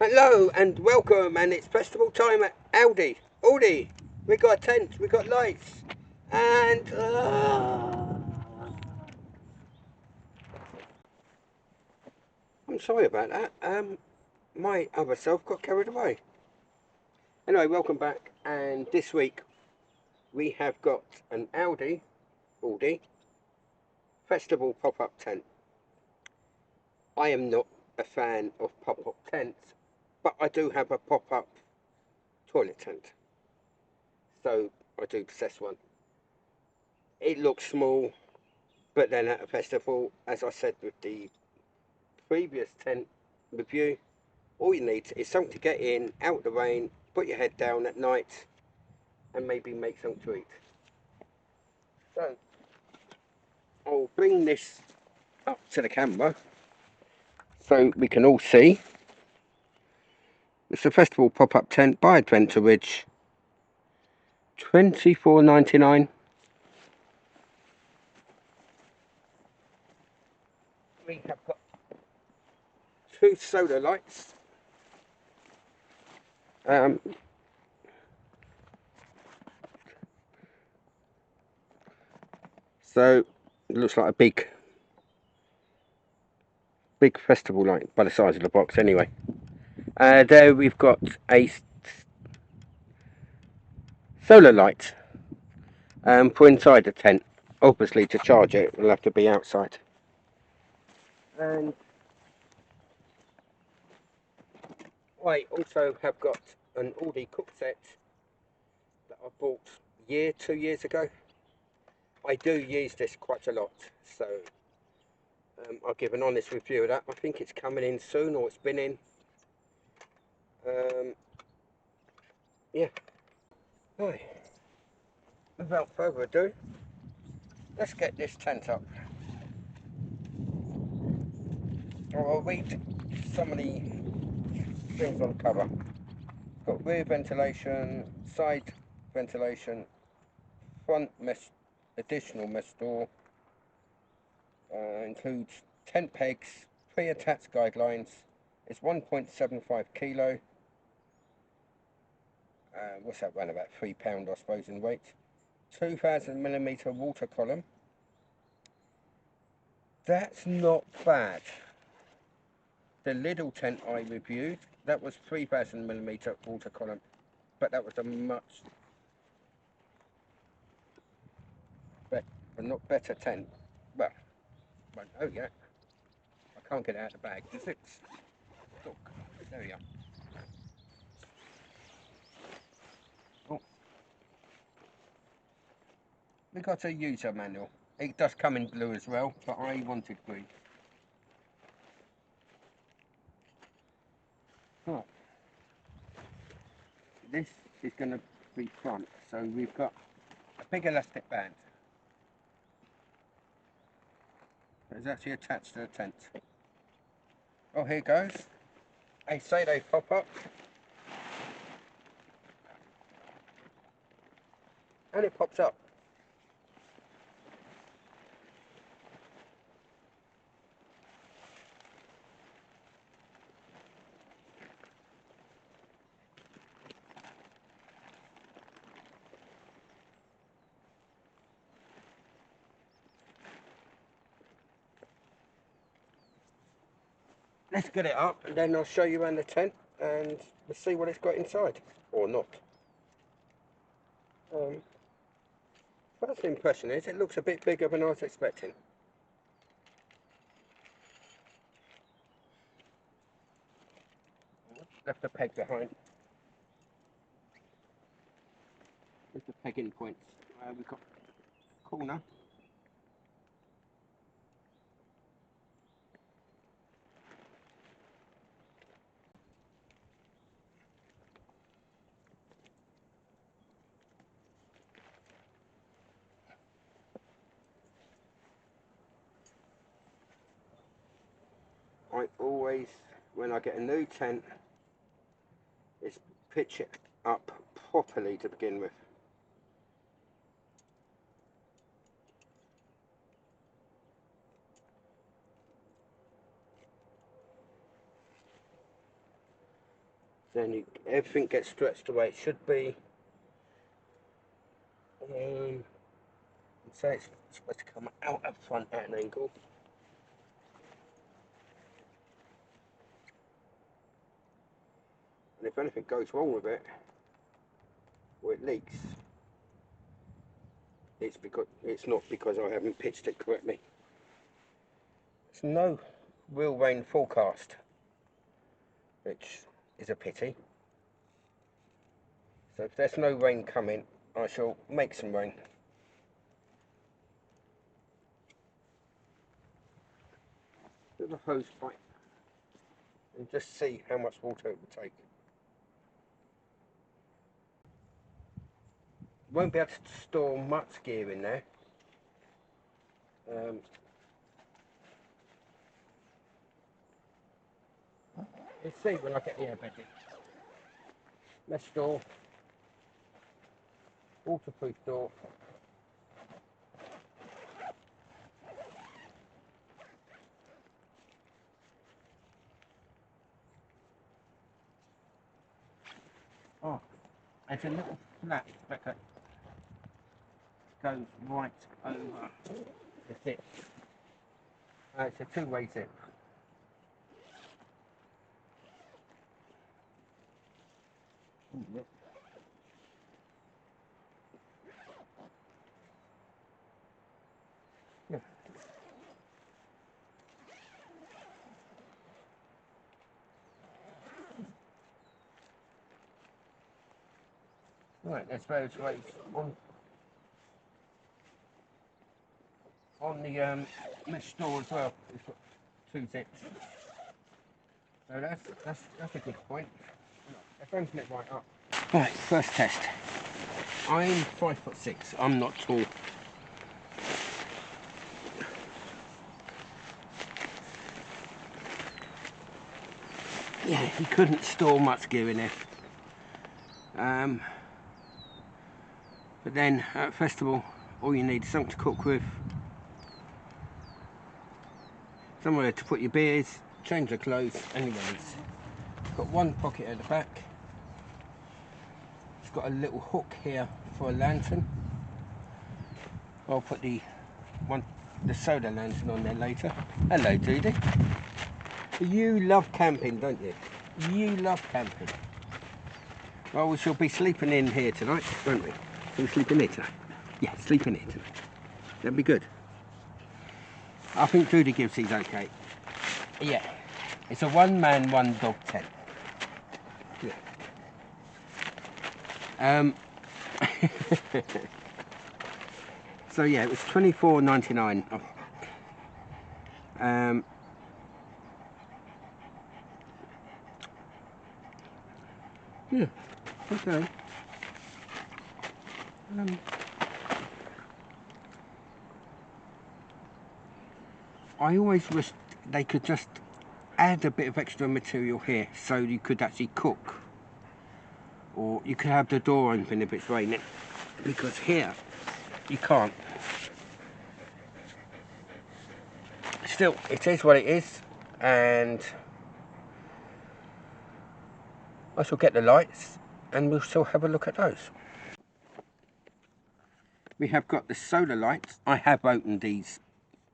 Hello and welcome, and it's festival time at Aldi. Aldi, we got tents, we got lights, and I'm sorry about that. My other self got carried away. Anyway, welcome back, and this week we have got an Aldi festival pop-up tent. I am not a fan of pop-up tents, but I do have a pop-up toilet tent, so I do possess one. It looks small, but then at a festival, as I said with the previous tent review, all you need is something to get in, out the rain, put your head down at night, and maybe make something to eat. So, I'll bring this up to the camera so we can all see. It's a festival pop-up tent by Adventure Ridge, $24.99. We have got two solar lights. Um, so it looks like a big festival light by the size of the box anyway. There we've got a solar light for inside the tent. Obviously to charge it we'll have to be outside. And I also have got an Aldi cook set that I bought 2 years ago. I do use this quite a lot, so I'll give an honest review of that. I think it's coming in soon, or it's been in. Yeah. Right. Without further ado, let's get this tent up. I'll read some of the things on the cover. Got rear ventilation, side ventilation, front mesh, additional mesh door, includes tent pegs, pre-attached guidelines. It's 1.75 kilo. What's that, around about £3 I suppose in weight. 2000mm water column. That's not bad. The little tent I reviewed, that was 3000mm water column, but that was a much not better tent. Well, I don't know yet. I can't get it out of the bag. Does it? Look, there we are. Oh, we got a user manual. It does come in blue as well, but I wanted green. Right. This is going to be front, so we've got a big elastic band. It's actually attached to the tent. Oh, here goes. They say they pop up. And it pops up. Let's get it up and then I'll show you around the tent and we'll see what it's got inside. Or not. First impression is it looks a bit bigger than I was expecting. Left the peg behind. There's the pegging points. We've got corner. I always, when I get a new tent, is pitch it up properly to begin with. Then everything gets stretched the way it should be. So it's supposed to come out up front at an angle. And if anything goes wrong with it, or it leaks, it's not because I haven't pitched it correctly. There's no real rain forecast, which is a pity. So if there's no rain coming, I shall make some rain. With a hose pipe and just see how much water it will take. Won't be able to store much gear in there. You'll see when I get the airbed in. Mesh door, waterproof door. Oh, there's a little flap that goes right over the zip. It's a two-way zip. Yeah. Right, there's various ways on the mesh door as well. It's got two zips. So that's a good point. Let's open it right up. Right, first test. I'm 5'6". I'm not tall. Yeah, he couldn't store much gear in there. But then at a festival, all you need is something to cook with, somewhere to put your beers, change your clothes, and you're ready. Got one pocket at the back. It's got a little hook here for a lantern. I'll put the soda lantern on there later. Hello, Judy. You love camping, don't you? You love camping. Well, we shall be sleeping in here tonight, won't we? Shall we sleep in here tonight? Yeah, sleep in here tonight. That'd be good. I think Judy gives these okay. Yeah. It's a one-man, one-dog tent. Yeah. So yeah, it was $24.99 off. Yeah, okay. I always wish they could just add a bit of extra material here so you could actually cook, or you could have the door open if it's raining, because here you can't. Still, it is what it is, and I shall get the lights and we'll still have a look at those. We have got the solar lights. I have opened these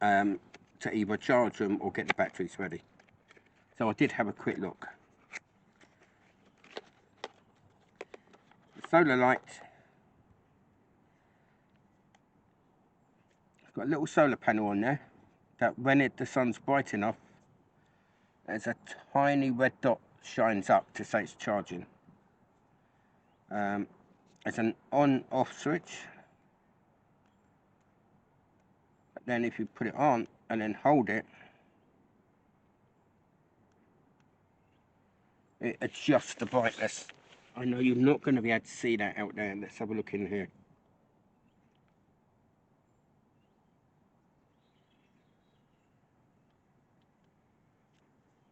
to either charge them or get the batteries ready. So I did have a quick look. The solar light, it's got a little solar panel on there that when the sun's bright enough, there's a tiny red dot shines up to say it's charging. There's an on-off switch. But then if you put it on and then hold it, it adjusts the brightness. I know you're not going to be able to see that out there. Let's have a look in here.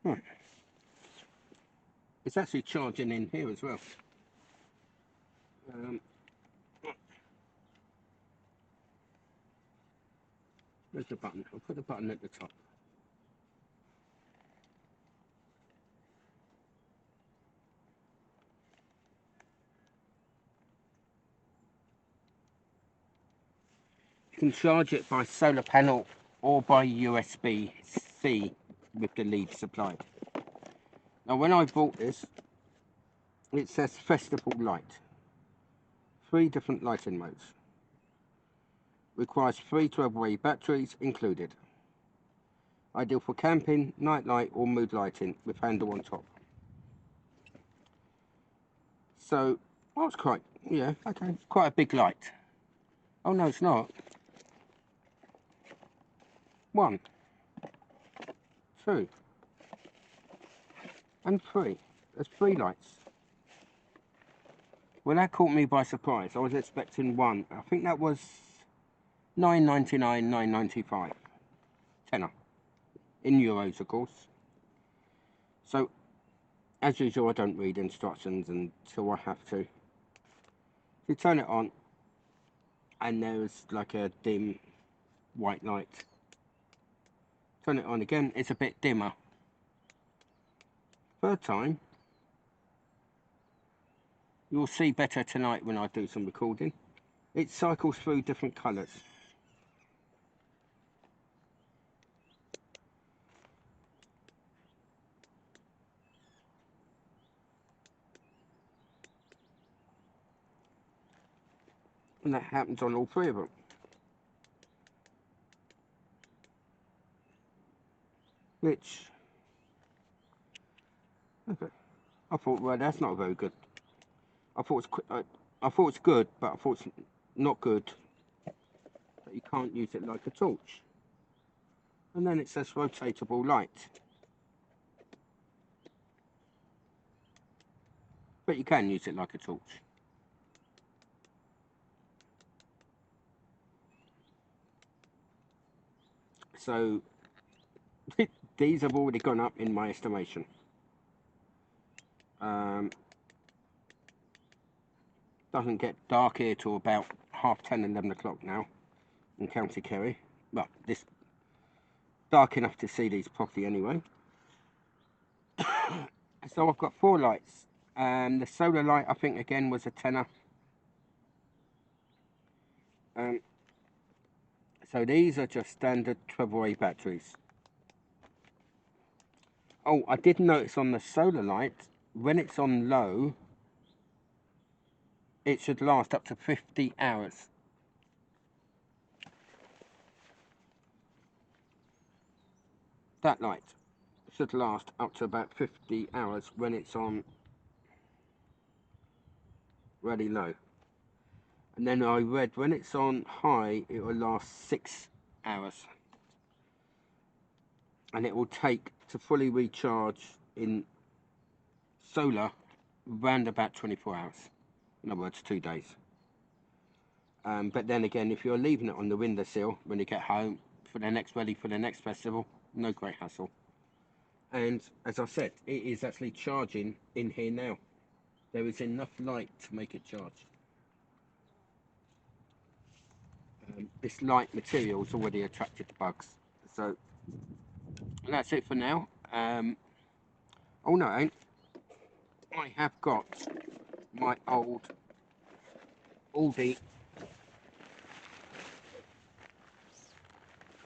Right. It's actually charging in here as well. Where's the button? I'll put the button at the top. can charge it by solar panel or by USB-C with the lead supplied. Now when I bought this, it says festival light. 3 different lighting modes. Requires 3 12-way batteries included. Ideal for camping, night light or mood lighting with handle on top. So, well, it's quite, yeah, okay, it's quite a big light. Oh no, it's not. 1, 2, and 3. There's 3 lights. Well, that caught me by surprise. I was expecting 1. I think that was £9.99, £9.95. Tenner. In euros, of course. So, as usual, I don't read instructions until I have to. You turn it on, and there's like a dim white light. Turn it on again, it's a bit dimmer. Third time, you'll see better tonight when I do some recording. It cycles through different colours. And that happens on all 3 of them. Which, okay, I thought, well, that's not very good. I thought it's good, but I thought it's not good that you can't use it like a torch. And then it says rotatable light. But you can use it like a torch. So these have already gone up in my estimation. Doesn't get dark here till about 10:30, 11 o'clock now in County Kerry. Well, this dark enough to see these properly anyway. So I've got 4 lights. The solar light, I think, again was a tenner. So these are just standard 12-way batteries. Oh, I did notice on the solar light, when it's on low, it should last up to 50 hours. That light should last up to about 50 hours when it's on really low. And then I read when it's on high, it will last 6 hours. And it will take to fully recharge in solar around about 24 hours. In other words, 2 days. But then again, if you're leaving it on the windowsill when you get home ready for the next festival, no great hassle. And as I said, it is actually charging in here now. There is enough light to make it charge. This light material is already attracted to bugs. So that's it for now. Oh no, it ain't. I have got my old Aldi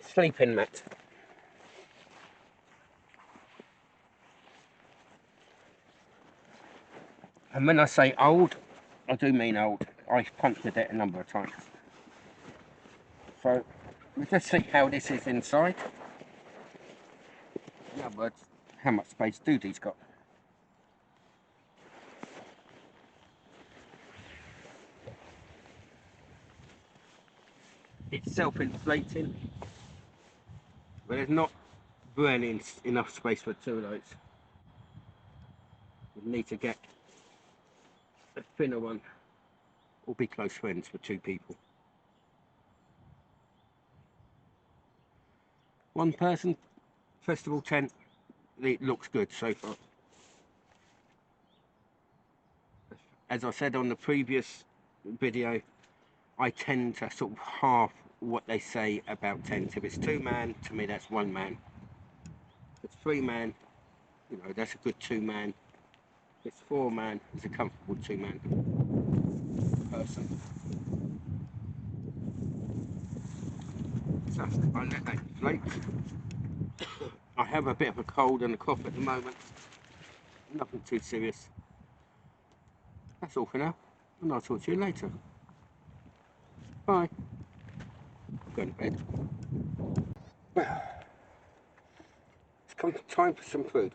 sleeping mat. And when I say old, I do mean old. I've punctured it a number of times. So let's just see how this is inside. In other words, how much space Doodie's got. It's self-inflating, but there's not really enough space for 2 of those. We need to get a thinner one, or be close friends for 2 people. 1 person, festival tent, it looks good so far. As I said on the previous video, I tend to sort of half what they say about tents. If it's 2 man, to me that's 1 man. If it's 3 man, you know, that's a good 2 man. If it's 4 man, it's a comfortable 2 man person. Just I let that inflate. I have a bit of a cold and a cough at the moment. Nothing too serious. That's all for now, and I'll talk to you later. Bye. I'm going to bed. Well, it's come time for some food.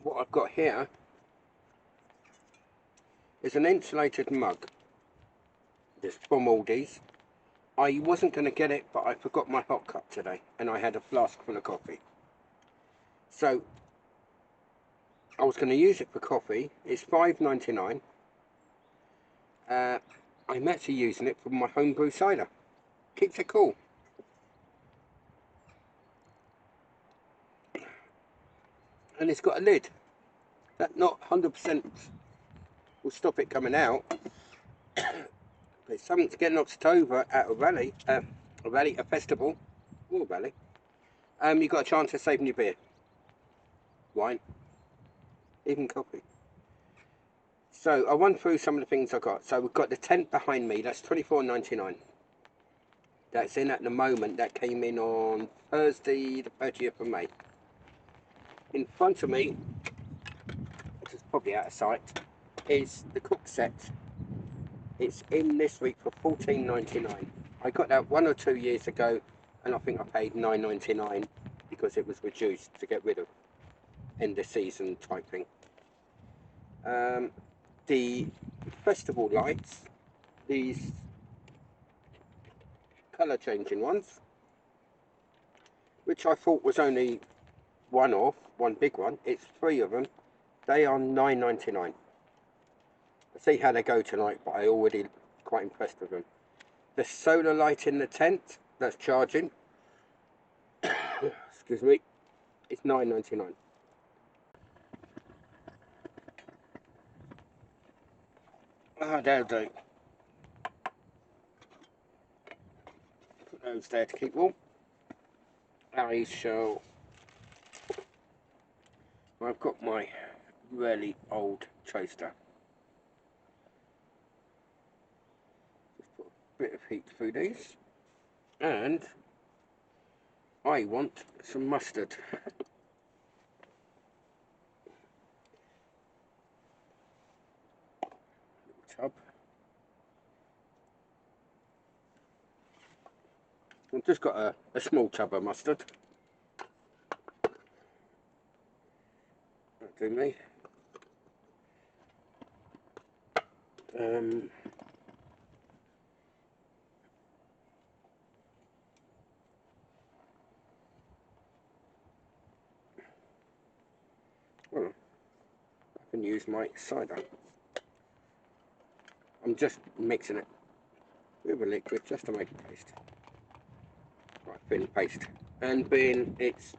What I've got here is an insulated mug. It's from Aldi's. I wasn't going to get it, but I forgot my hot cup today, and I had a flask full of coffee. So I was going to use it for coffee. It's $5.99. I'm actually using it for my homebrew cider. Keeps it cool. And it's got a lid. That not 100% will stop it coming out. But if something's getting knocked over at a rally, a festival, or a rally, you've got a chance of saving your beer, wine, even coffee. So I'll run through some of the things I got. So we've got the tent behind me. That's $24.99. That's in at the moment. That came in on Thursday, the 30th of May. In front of me, which is probably out of sight, is the Cookware Set. It's in this week for $14.99. I got that 1 or 2 years ago, and I think I paid $9.99 because it was reduced to get rid of end of season type thing. The festival lights, these colour changing ones, which I thought was only one big one. It's 3 of them. They are $9.99. I'll see how they go tonight, but I already quite impressed with them. The solar light in the tent that's charging, excuse me, it's $9.99. That'll do. Put those there to keep warm. I shall. I've got my really old toaster. Just put a bit of heat through these. And I want some mustard. Little tub. I've just got a small tub of mustard. That'll do me. Well, I can use my cider. I'm just mixing it with a liquid just to make a paste. Right, thin paste. And being it's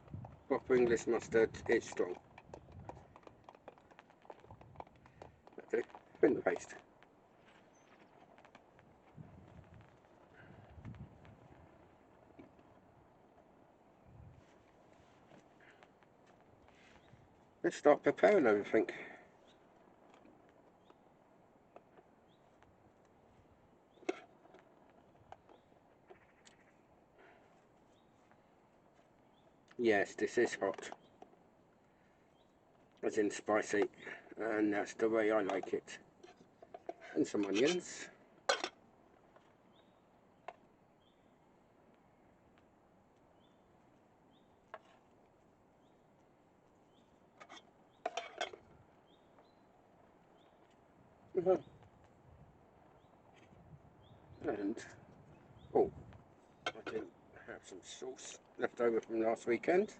proper English mustard, it's strong. That's it, thin paste. Let's start preparing everything. Yes, this is hot, as in spicy, and that's the way I like it. And some onions. And, oh, I do have some sauce left over from last weekend.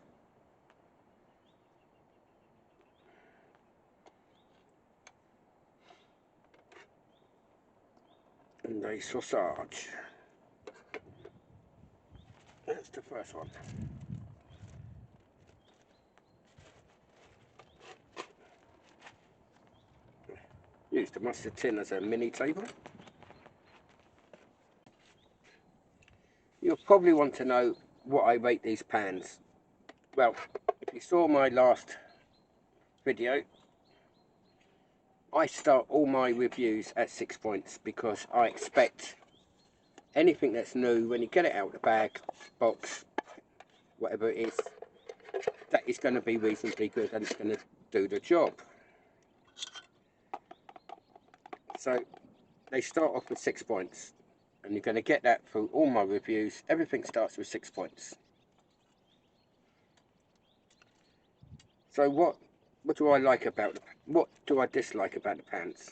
And a sausage. That's the first one. Use the mustard tin as a mini table. You'll probably want to know what I rate these pans. Well, if you saw my last video, I start all my reviews at 6 points because I expect anything that's new, when you get it out of the bag, box, whatever it is, that is going to be reasonably good and it's going to do the job. So they start off with 6 points, and you're going to get that through all my reviews. Everything starts with 6 points. So what do I like about what do I dislike about the pants?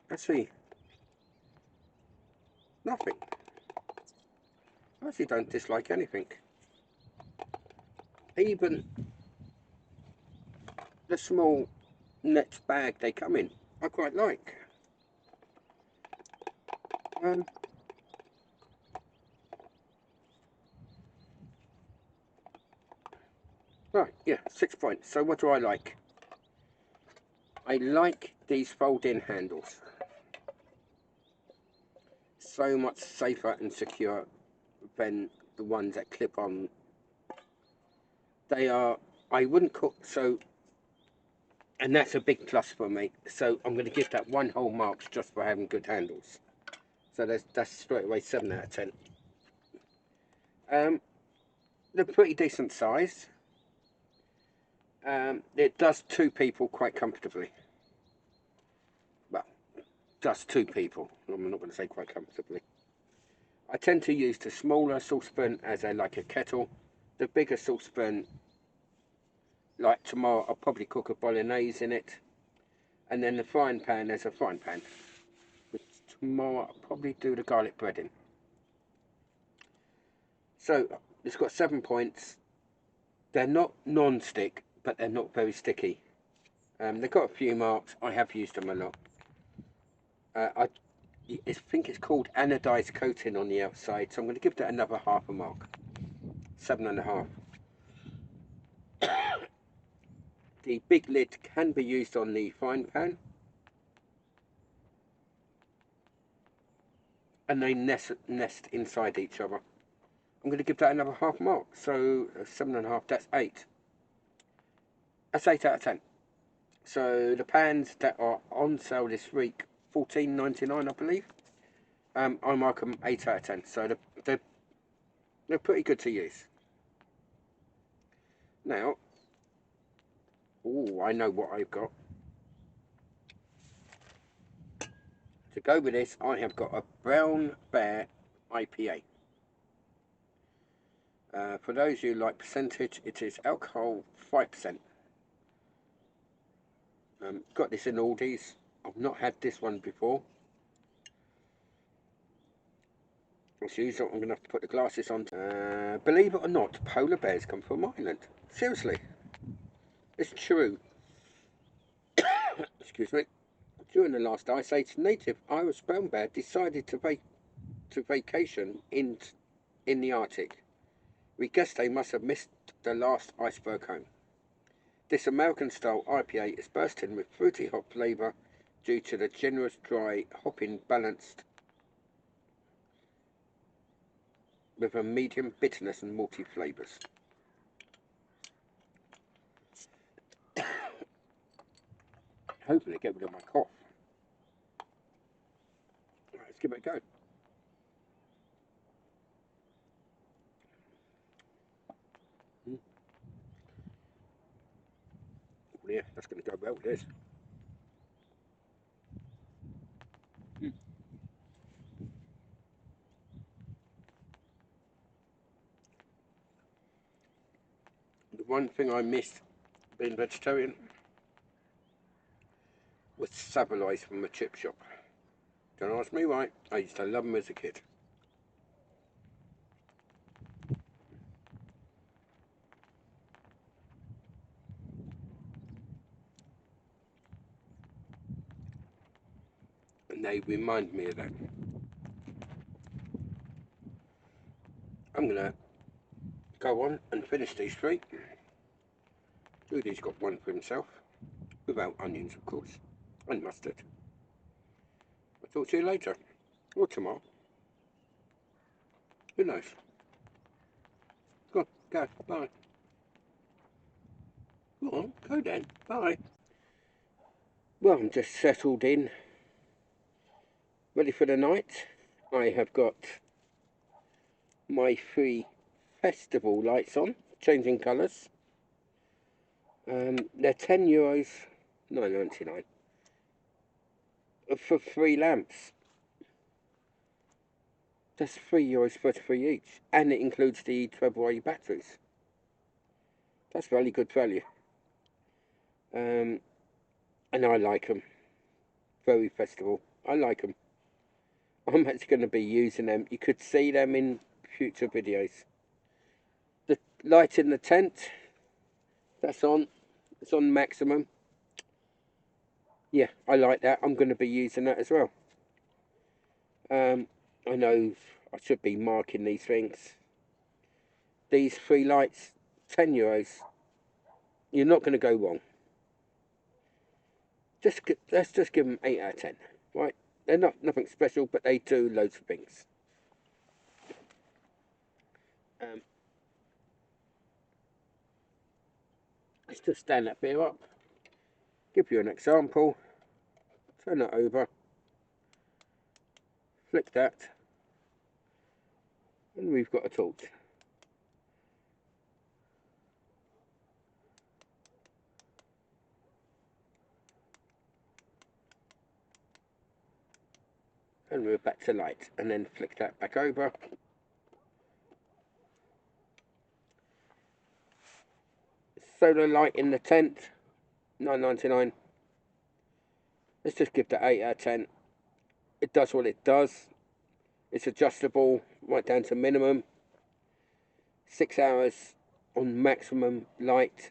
Let's see. Nothing. I actually don't dislike anything. Even the small net bag they come in, I quite like. Right, yeah, 6 points. So what do I like? I like these fold-in handles. So much safer and secure than the ones that clip on. They are, I wouldn't cook, so, and that's a big plus for me. So I'm going to give that 1 whole marks just for having good handles. So that's straight away 7 out of 10. They're pretty decent size. It does 2 people quite comfortably. Well, does 2 people. I'm not going to say quite comfortably. I tend to use the smaller saucepan as like a kettle. The bigger saucepan, like tomorrow, I'll probably cook a bolognese in it. And then the frying pan as a frying pan. Which tomorrow I'll probably do the garlic bread in. So it's got 7 points. They're not non-stick, but they're not very sticky. They've got a few marks. I have used them a lot. I think it's called anodized coating on the outside, so I'm going to give that another half a mark. 7.5. The big lid can be used on the frying pan, and they nest inside each other. I'm going to give that another half mark, so 7.5, that's 8. That's 8 out of 10. So the pans that are on sale this week, $14.99 I believe, I mark them 8 out of 10, so they're pretty good to use. Now, I know what I've got. To go with this, I have got a Brown Bear IPA. For those who like percentage, it is alcohol 5%. Got this in Aldi's. I've not had this one before. As usual, I'm going to have to put the glasses on. Believe it or not, polar bears come from Ireland. Seriously. It's true. Excuse me. During the last ice age, native Irish brown bear decided to vacation in the Arctic. We guess they must have missed the last iceberg home. This American-style IPA is bursting with fruity hop flavour due to the generous dry hopping balanced with a medium bitterness and malty flavours. Hopefully get rid of my cough. Right, let's give it a go. Oh yeah, that's going to go well with this. The one thing I missed being vegetarian was saveloys from a chip shop. Don't ask me why, I used to love them as a kid. And they remind me of that. I'm going to go on and finish these 3. Rudy's got one for himself, without onions of course, and mustard. I'll talk to you later, or tomorrow. Who knows? Go on, go, bye. Go on, go then. Bye. Well, I'm just settled in, ready for the night. I have got my 3 festival lights on, changing colours. They're €10, $9.99 for 3 lamps. That's €3.33 each, and it includes the 12-way batteries. That's really good value. And I like them. Very festival. I like them. I'm actually going to be using them. You could see them in future videos. The light in the tent, that's on. It's on maximum. Yeah, I like that. I'm going to be using that as well. I know I should be marking these things. These 3 lights, €10. You're not going to go wrong. Let's just give them 8 out of 10. Right? They're nothing special, but they do loads of things. Let's just stand that beer up. Give you an example. Turn it over. Flick that. And we've got a torch. And we're back to light. And then flick that back over. Solar light in the tent, $9.99. Let's just give that 8 out of 10. It does what it does. It's adjustable right down to minimum. 6 hours on maximum light,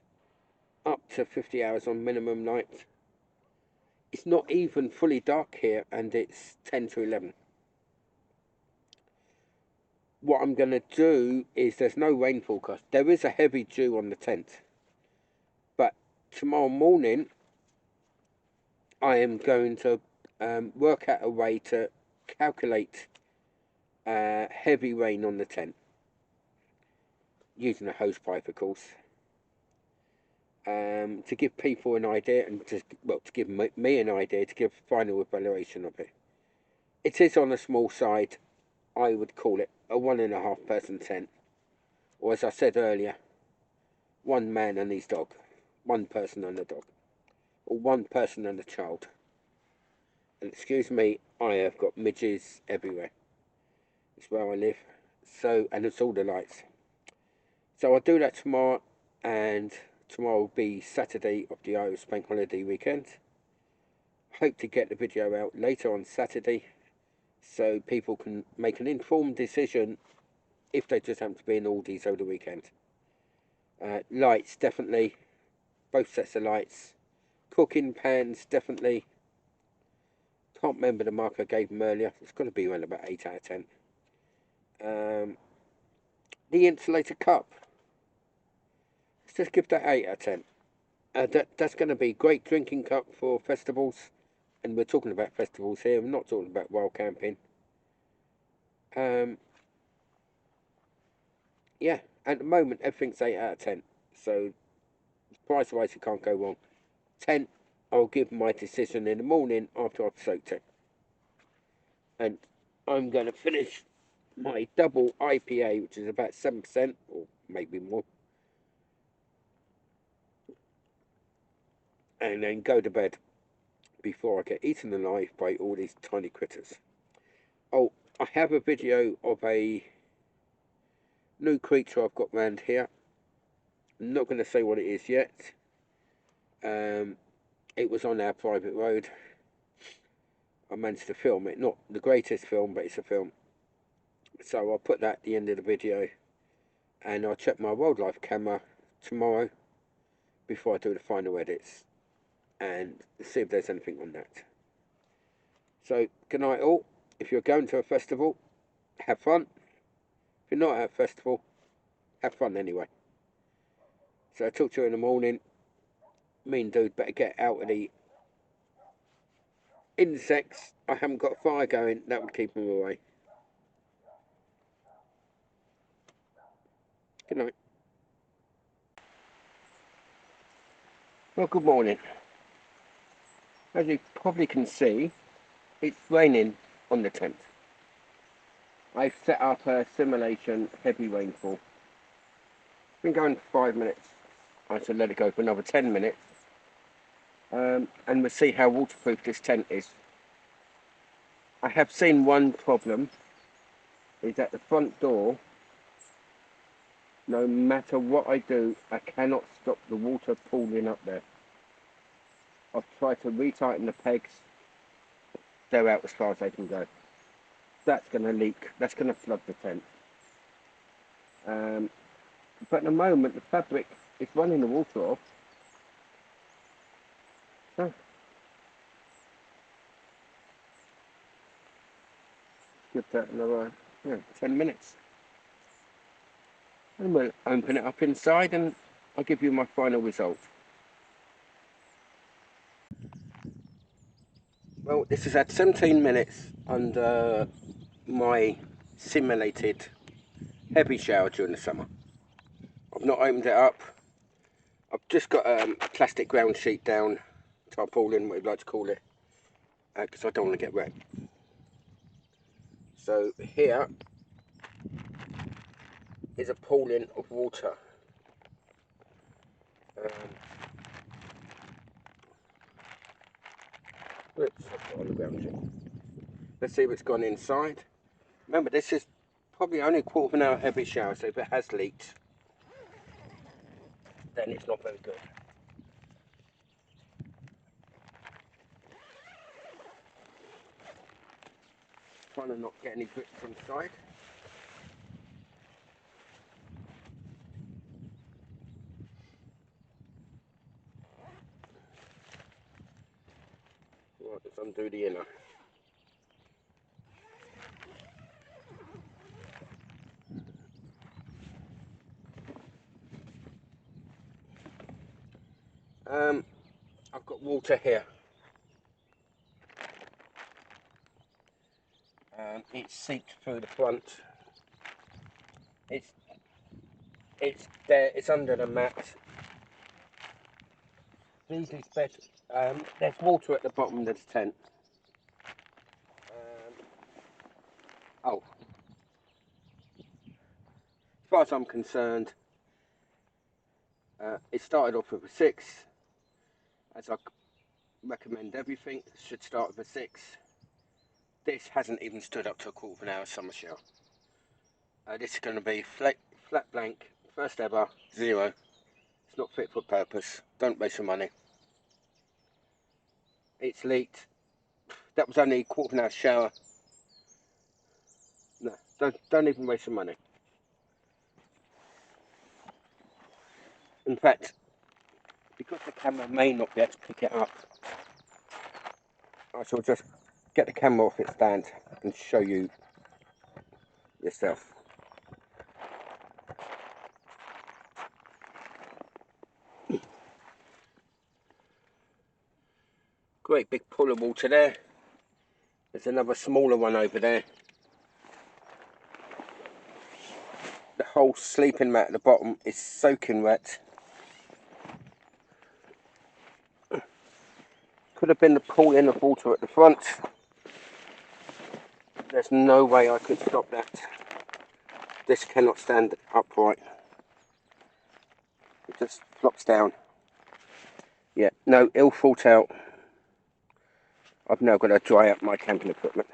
up to 50 hours on minimum light. It's not even fully dark here, and it's 10 to 11. What I'm going to do is, there's no rain forecast. There is a heavy dew on the tent. But tomorrow morning, I am going to work out a way to calculate heavy rain on the tent. Using a hose pipe, of course. To give people an idea, and to give me an idea, to give final evaluation of it. It is on a small side. I would call it a 1.5 person tent, or as I said earlier, 1 man and his dog, 1 person and a dog, or 1 person and a child. And excuse me, I have got midges everywhere. It's where I live, so, and it's all the lights. So I'll do that tomorrow, and tomorrow will be Saturday of the Irish Bank Holiday weekend. Hope to get the video out later on Saturday, so people can make an informed decision if they just happen to be in Aldi's over the weekend. Lights, definitely. Both sets of lights. Cooking pans, definitely. Can't remember the mark I gave them earlier. It's got to be around about 8 out of 10. The insulator cup. Let's just give that 8 out of 10. That's going to be a great drinking cup for festivals. And we're talking about festivals here. We're not talking about wild camping. Yeah, at the moment everything's 8 out of 10. So price wise you can't go wrong. 10, I'll give my decision in the morning after I've soaked it. And I'm going to finish my double IPA, which is about 7%, or maybe more. And then go to bed before I get eaten alive by all these tiny critters. Oh, I have a video of a new creature I've got round here. I'm not going to say what it is yet. It was on our private road. I managed to film it. Not the greatest film, but it's a film. So I'll put that at the end of the video. And I'll check my wildlife camera tomorrow before I do the final edits. And see if there's anything on that. So, good night all. If you're going to a festival, have fun. If you're not at a festival, have fun anyway. So I'll talk to you in the morning. Me and dude better get out of the insects. I haven't got a fire going. That would keep them away. Good night. Well, good morning. As you probably can see, it's raining on the 10th. I've set up a simulation heavy rainfall. It's been going for 5 minutes. I should let it go for another 10 minutes. And we'll see how waterproof this tent is. I have seen one problem, is at the front door, no matter what I do, I cannot stop the water pooling up there. I've tried to retighten the pegs, they're out as far as they can go. That's going to leak, that's going to flood the tent. But at the moment the fabric is running the water off. So, give that another 10 minutes. And we'll open it up inside and I'll give you my final result. Well, this has had 17 minutes under my simulated heavy shower during the summer. I've not opened it up. I've just got a plastic ground sheet down, tarpaulin, what you'd like to call it, because I don't want to get wet. So here is a pooling of water. Oops, I've got on the ground sheet. Let's see if it's gone inside. Remember, this is probably only a quarter of an hour heavy shower, so if it has leaked, then it's not very good. Trying to not get any drips inside. Right, let's undo the inner. I've got water here. It's seeped through the front. It's there. It's under the mat. These is better. There's water at the bottom of the tent. Oh, as far as I'm concerned, it started off with a 6. As I recommend everything, should start with a 6. This hasn't even stood up to a quarter of an hour summer shower. This is going to be flat blank, first ever, 0. It's not fit for purpose. Don't waste your money. It's leaked. That was only a quarter of an hour shower. No, don't even waste your money. In fact, because the camera may not be able to pick it up, I shall just get the camera off its stand and show you yourself. Great big pool of water there. There's another smaller one over there. The whole sleeping mat at the bottom is soaking wet. Could have been the pooling of water at the front. There's no way I could stop that. This cannot stand upright. It just flops down. Yeah, no, ill thought out. I've now got to dry up my camping equipment.